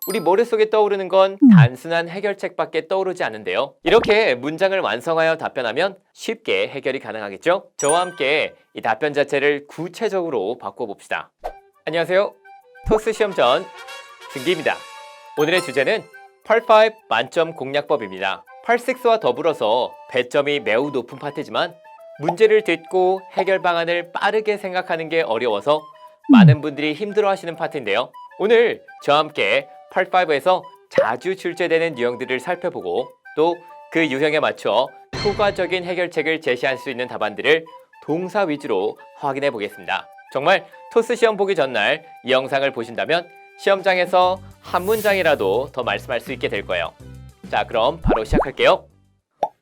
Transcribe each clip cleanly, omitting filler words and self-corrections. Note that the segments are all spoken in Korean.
우리 머릿속에 떠오르는 건 단순한 해결책밖에 떠오르지 않는데요. 이렇게 문장을 완성하여 답변하면 쉽게 해결이 가능하겠죠? 저와 함께 이 답변 자체를 구체적으로 바꿔봅시다. 안녕하세요. 토스 시험 전 승기입니다. 오늘의 주제는 8-5 만점 공략법입니다. 8-6와 더불어서 배점이 매우 높은 파트지만 문제를 듣고 해결 방안을 빠르게 생각하는 게 어려워서 많은 분들이 힘들어하시는 파트인데요. 오늘 저와 함께 8-5에서 자주 출제되는 유형들을 살펴보고 또 그 유형에 맞춰 효과적인 해결책을 제시할 수 있는 답안들을 동사 위주로 확인해 보겠습니다. 정말 토스 시험 보기 전날 이 영상을 보신다면 시험장에서 한 문장이라도 더 말씀할 수 있게 될 거예요. 자, 그럼 바로 시작할게요.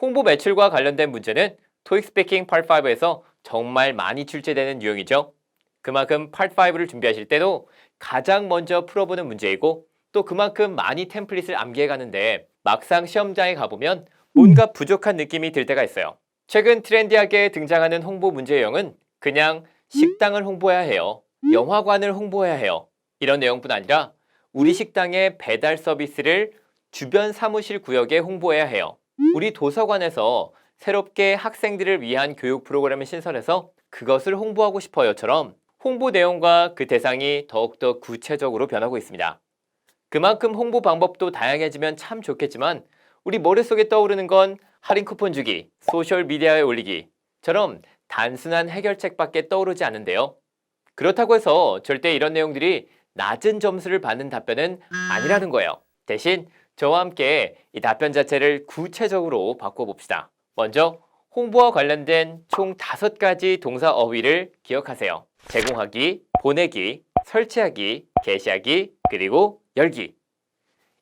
홍보 매출과 관련된 문제는 토익 스피킹 8-5에서 정말 많이 출제되는 유형이죠. 그만큼 8-5를 준비하실 때도 가장 먼저 풀어보는 문제이고 또 그만큼 많이 템플릿을 암기해 가는데 막상 시험장에 가보면 뭔가 부족한 느낌이 들 때가 있어요. 최근 트렌디하게 등장하는 홍보 문제 유형은 그냥 식당을 홍보해야 해요. 영화관을 홍보해야 해요. 이런 내용뿐 아니라 우리 식당의 배달 서비스를 주변 사무실 구역에 홍보해야 해요. 우리 도서관에서 새롭게 학생들을 위한 교육 프로그램을 신설해서 그것을 홍보하고 싶어요처럼 홍보 내용과 그 대상이 더욱더 구체적으로 변하고 있습니다. 그만큼 홍보 방법도 다양해지면 참 좋겠지만 우리 머릿속에 떠오르는 건 할인 쿠폰 주기, 소셜 미디어에 올리기처럼 단순한 해결책밖에 떠오르지 않는데요. 그렇다고 해서 절대 이런 내용들이 낮은 점수를 받는 답변은 아니라는 거예요. 대신 저와 함께 이 답변 자체를 구체적으로 바꿔봅시다. 먼저 홍보와 관련된 총 5가지 동사 어휘를 기억하세요. 제공하기, 보내기, 설치하기, 게시하기, 그리고 열기.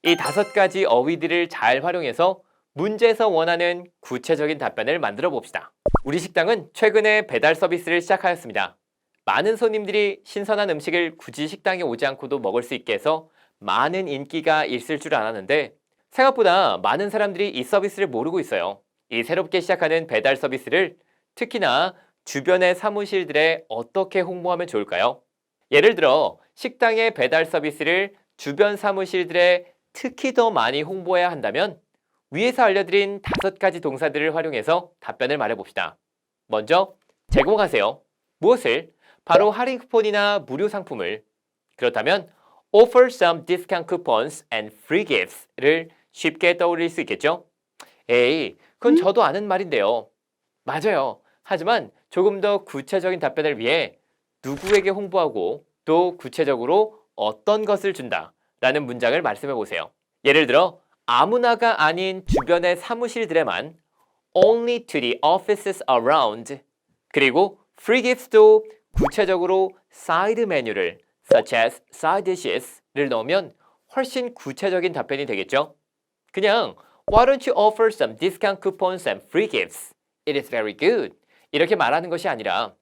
이 5가지 어휘들을 잘 활용해서 문제에서 원하는 구체적인 답변을 만들어 봅시다. 우리 식당은 최근에 배달 서비스를 시작하였습니다. 많은 손님들이 신선한 음식을 굳이 식당에 오지 않고도 먹을 수 있게 해서 많은 인기가 있을 줄 알았는데 생각보다 많은 사람들이 이 서비스를 모르고 있어요. 이 새롭게 시작하는 배달 서비스를 특히나 주변의 사무실들에 어떻게 홍보하면 좋을까요? 예를 들어 식당의 배달 서비스를 주변 사무실들에 특히 더 많이 홍보해야 한다면 위에서 알려드린 5가지 동사들을 활용해서 답변을 말해봅시다. 먼저 제공하세요. 무엇을? 바로 할인 쿠폰이나 무료 상품을. 그렇다면 offer some discount coupons and free gifts를 쉽게 떠올릴 수 있겠죠? 에이, 그건 저도 아는 말인데요. 맞아요. 하지만 조금 더 구체적인 답변을 위해 누구에게 홍보하고 또 구체적으로 어떤 것을 준다 라는 문장을 말씀해 보세요. 예를 들어 아무나가 아닌 주변의 사무실들에만 only to the offices around 그리고 free gifts도 구체적으로 사이드 메뉴를 such as side dishes를 넣으면 훨씬 구체적인 답변이 되겠죠. 그냥 Why don't you offer some discount coupons and free gifts? It is very good. 이렇게 말하는 것이 아니라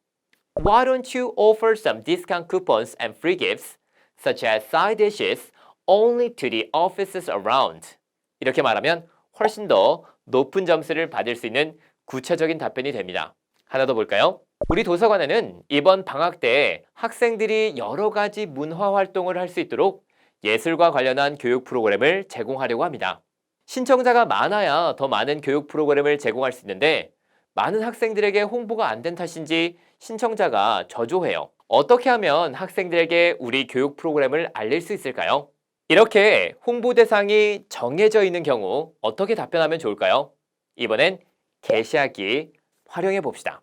Why don't you offer some discount coupons and free gifts such as side dishes only to the offices around? 이렇게 말하면 훨씬 더 높은 점수를 받을 수 있는 구체적인 답변이 됩니다. 하나 더 볼까요? 우리 도서관에는 이번 방학 때 학생들이 여러 가지 문화 활동을 할 수 있도록 예술과 관련한 교육 프로그램을 제공하려고 합니다. 신청자가 많아야 더 많은 교육 프로그램을 제공할 수 있는데 많은 학생들에게 홍보가 안 된 탓인지 신청자가 저조해요. 어떻게 하면 학생들에게 우리 교육 프로그램을 알릴 수 있을까요? 이렇게 홍보 대상이 정해져 있는 경우 어떻게 답변하면 좋을까요? 이번엔 게시하기 활용해 봅시다.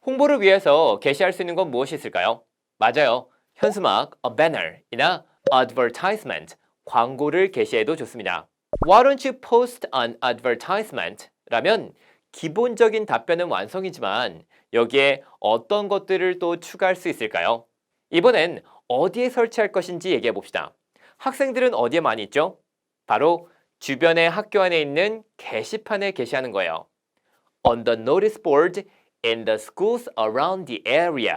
홍보를 위해서 게시할 수 있는 건 무엇이 있을까요? 맞아요. 현수막, a banner이나 advertisement, 광고를 게시해도 좋습니다. Why don't you post an advertisement? 라면 기본적인 답변은 완성이지만 여기에 어떤 것들을 또 추가할 수 있을까요? 이번엔 어디에 설치할 것인지 얘기해 봅시다. 학생들은 어디에 많이 있죠? 바로 주변의 학교 안에 있는 게시판에 게시하는 거예요. On the notice board in the schools around the area.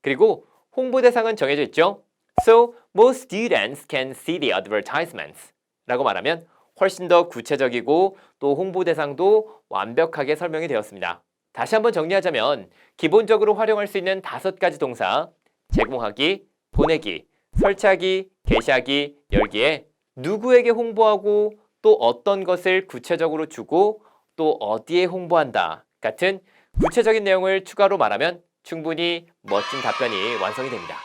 그리고 홍보 대상은 정해져 있죠? So most students can see the advertisements. 라고 말하면 훨씬 더 구체적이고 또 홍보 대상도 완벽하게 설명이 되었습니다. 다시 한번 정리하자면 기본적으로 활용할 수 있는 5가지 동사 제공하기, 보내기, 설치하기, 게시하기, 열기에 누구에게 홍보하고 또 어떤 것을 구체적으로 주고 또 어디에 홍보한다 같은 구체적인 내용을 추가로 말하면 충분히 멋진 답변이 완성이 됩니다.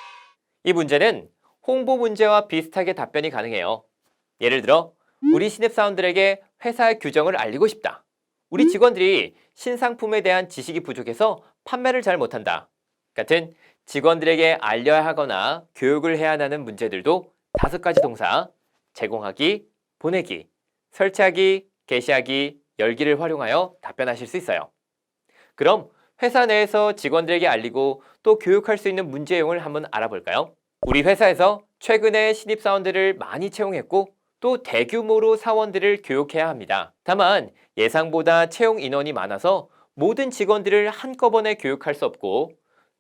이 문제는 홍보 문제와 비슷하게 답변이 가능해요. 예를 들어 우리 신입사원들에게 회사의 규정을 알리고 싶다. 우리 직원들이 신상품에 대한 지식이 부족해서 판매를 잘 못한다. 같은 직원들에게 알려야 하거나 교육을 해야 하는 문제들도 5가지 동사, 제공하기, 보내기, 설치하기, 게시하기, 열기를 활용하여 답변하실 수 있어요. 그럼 회사 내에서 직원들에게 알리고 또 교육할 수 있는 문제용을 한번 알아볼까요? 우리 회사에서 최근에 신입사원들을 많이 채용했고 또 대규모로 사원들을 교육해야 합니다. 다만 예상보다 채용 인원이 많아서 모든 직원들을 한꺼번에 교육할 수 없고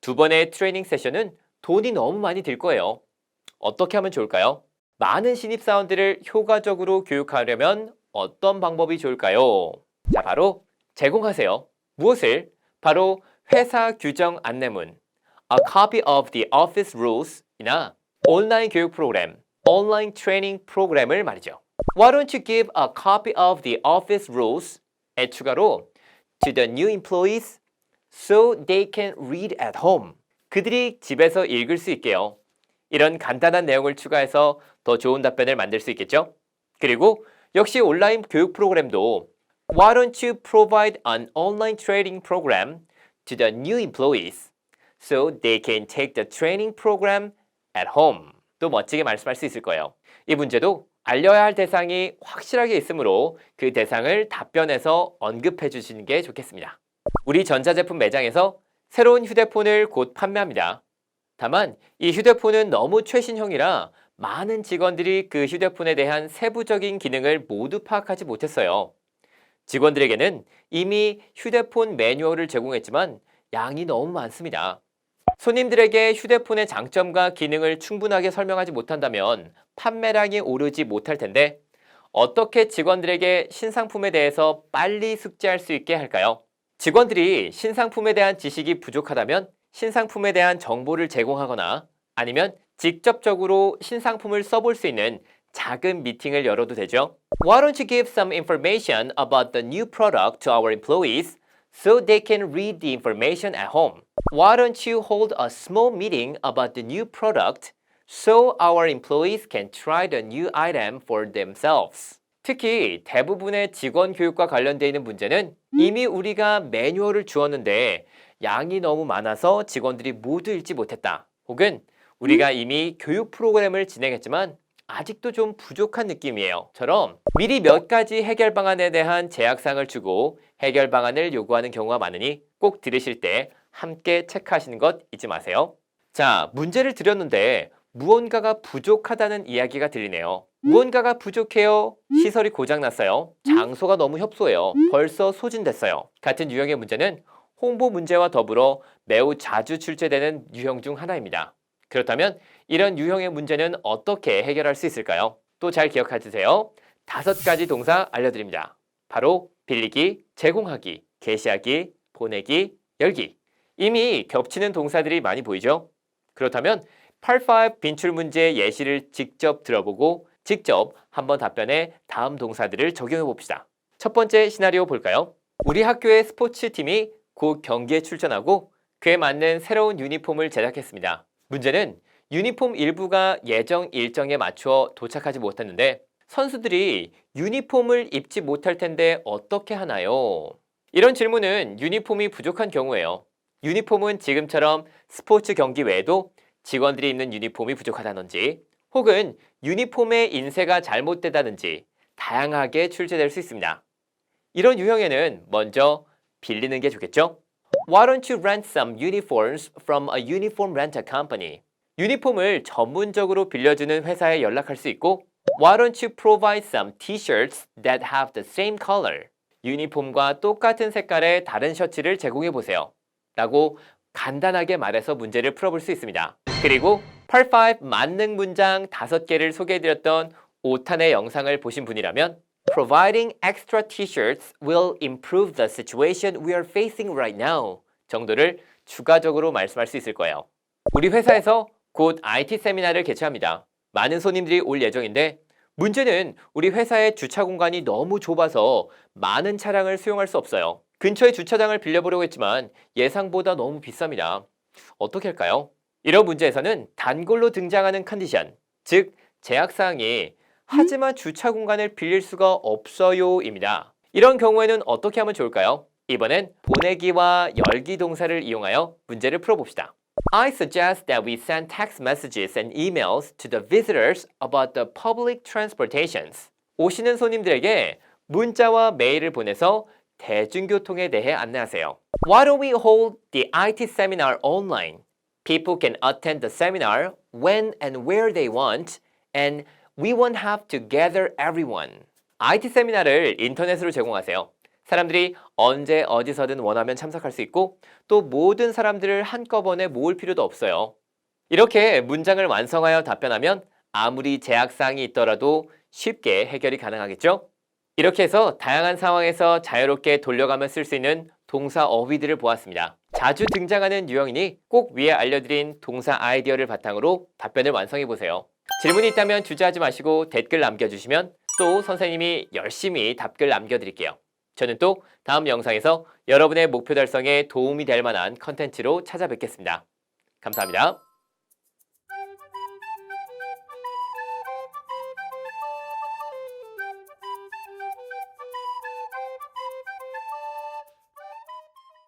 2번의 트레이닝 세션은 돈이 너무 많이 들 거예요. 어떻게 하면 좋을까요? 많은 신입사원들을 효과적으로 교육하려면 어떤 방법이 좋을까요? 자, 바로 제공하세요. 무엇을? 바로 회사 규정 안내문, A copy of the office rules 이나 온라인 교육 프로그램, 온라인 트레이닝 프로그램을 말이죠. Why don't you give a copy of the office rules에 추가로 to the new employees so they can read at home. 그들이 집에서 읽을 수 있게요. 이런 간단한 내용을 추가해서 더 좋은 답변을 만들 수 있겠죠? 그리고 역시 온라인 교육 프로그램도 Why don't you provide an online training program to the new employees so they can take the training program at home. 또 멋지게 말씀할 수 있을 거예요. 이 문제도 알려야 할 대상이 확실하게 있으므로 그 대상을 답변해서 언급해 주시는 게 좋겠습니다. 우리 전자제품 매장에서 새로운 휴대폰을 곧 판매합니다. 다만 이 휴대폰은 너무 최신형이라 많은 직원들이 그 휴대폰에 대한 세부적인 기능을 모두 파악하지 못했어요. 직원들에게는 이미 휴대폰 매뉴얼을 제공했지만 양이 너무 많습니다. 손님들에게 휴대폰의 장점과 기능을 충분하게 설명하지 못한다면 판매량이 오르지 못할 텐데 어떻게 직원들에게 신상품에 대해서 빨리 숙지할 수 있게 할까요? 직원들이 신상품에 대한 지식이 부족하다면 신상품에 대한 정보를 제공하거나 아니면 직접적으로 신상품을 써볼 수 있는 작은 미팅을 열어도 되죠. Why don't you give some information about the new product to our employees so they can read the information at home? Why don't you hold a small meeting about the new product so our employees can try the new item for themselves? 특히 대부분의 직원 교육과 관련되어 있는 문제는 이미 우리가 매뉴얼을 주었는데 양이 너무 많아서 직원들이 모두 읽지 못했다. 혹은 우리가 이미 교육 프로그램을 진행했지만 아직도 좀 부족한 느낌이에요. 처럼 미리 몇 가지 해결 방안에 대한 제약사항을 주고 해결 방안을 요구하는 경우가 많으니 꼭 들으실 때 함께 체크하시는 것 잊지 마세요. 자, 문제를 드렸는데 무언가가 부족하다는 이야기가 들리네요. 무언가가 부족해요. 시설이 고장났어요. 장소가 너무 협소해요. 벌써 소진됐어요. 같은 유형의 문제는 홍보 문제와 더불어 매우 자주 출제되는 유형 중 하나입니다. 그렇다면 이런 유형의 문제는 어떻게 해결할 수 있을까요? 또 잘 기억해 주세요. 5가지 동사 알려드립니다. 바로 빌리기, 제공하기, 게시하기, 보내기, 열기. 이미 겹치는 동사들이 많이 보이죠? 그렇다면 8-5 빈출 문제 예시를 직접 들어보고 직접 한번 답변에 다음 동사들을 적용해 봅시다. 첫 번째 시나리오 볼까요? 우리 학교의 스포츠팀이 곧 경기에 출전하고 그에 맞는 새로운 유니폼을 제작했습니다. 문제는 유니폼 일부가 예정 일정에 맞추어 도착하지 못했는데 선수들이 유니폼을 입지 못할 텐데 어떻게 하나요? 이런 질문은 유니폼이 부족한 경우예요. 유니폼은 지금처럼 스포츠 경기 외에도 직원들이 입는 유니폼이 부족하다든지 혹은 유니폼의 인쇄가 잘못되다든지 다양하게 출제될 수 있습니다. 이런 유형에는 먼저 빌리는 게 좋겠죠? Why don't you rent some uniforms from a uniform rental company? 유니폼을 전문적으로 빌려주는 회사에 연락할 수 있고 Why don't you provide some t-shirts that have the same color? 유니폼과 똑같은 색깔의 다른 셔츠를 제공해 보세요. 라고 간단하게 말해서 문제를 풀어볼 수 있습니다. 그리고 8-5 만능 문장 5개를 소개해드렸던 5탄의 영상을 보신 분이라면 Providing extra t-shirts will improve the situation we are facing right now 정도를 추가적으로 말씀할 수 있을 거예요. 우리 회사에서 곧 IT 세미나를 개최합니다. 많은 손님들이 올 예정인데 문제는 우리 회사의 주차 공간이 너무 좁아서 많은 차량을 수용할 수 없어요. 근처에 주차장을 빌려보려고 했지만 예상보다 너무 비쌉니다. 어떻게 할까요? 이런 문제에서는 단골로 등장하는 컨디션, 즉 제약사항이 하지만 주차 공간을 빌릴 수가 없어요입니다. 이런 경우에는 어떻게 하면 좋을까요? 이번엔 보내기와 열기 동사를 이용하여 문제를 풀어봅시다. I suggest that we send text messages and emails to the visitors about the public transportations. 오시는 손님들에게 문자와 메일을 보내서 대중교통에 대해 안내하세요. Why don't we hold the IT seminar online? People can attend the seminar when and where they want, and we won't have to gather everyone. IT 세미나를 인터넷으로 제공하세요. 사람들이 언제 어디서든 원하면 참석할 수 있고 또 모든 사람들을 한꺼번에 모을 필요도 없어요. 이렇게 문장을 완성하여 답변하면 아무리 제약사항이 있더라도 쉽게 해결이 가능하겠죠? 이렇게 해서 다양한 상황에서 자유롭게 돌려가며 쓸 수 있는 동사 어휘들을 보았습니다. 자주 등장하는 유형이니 꼭 위에 알려드린 동사 아이디어를 바탕으로 답변을 완성해보세요. 질문이 있다면 주저하지 마시고 댓글 남겨주시면 또 선생님이 열심히 답글 남겨드릴게요. 저는 또 다음 영상에서 여러분의 목표 달성에 도움이 될 만한 컨텐츠로 찾아뵙겠습니다. 감사합니다.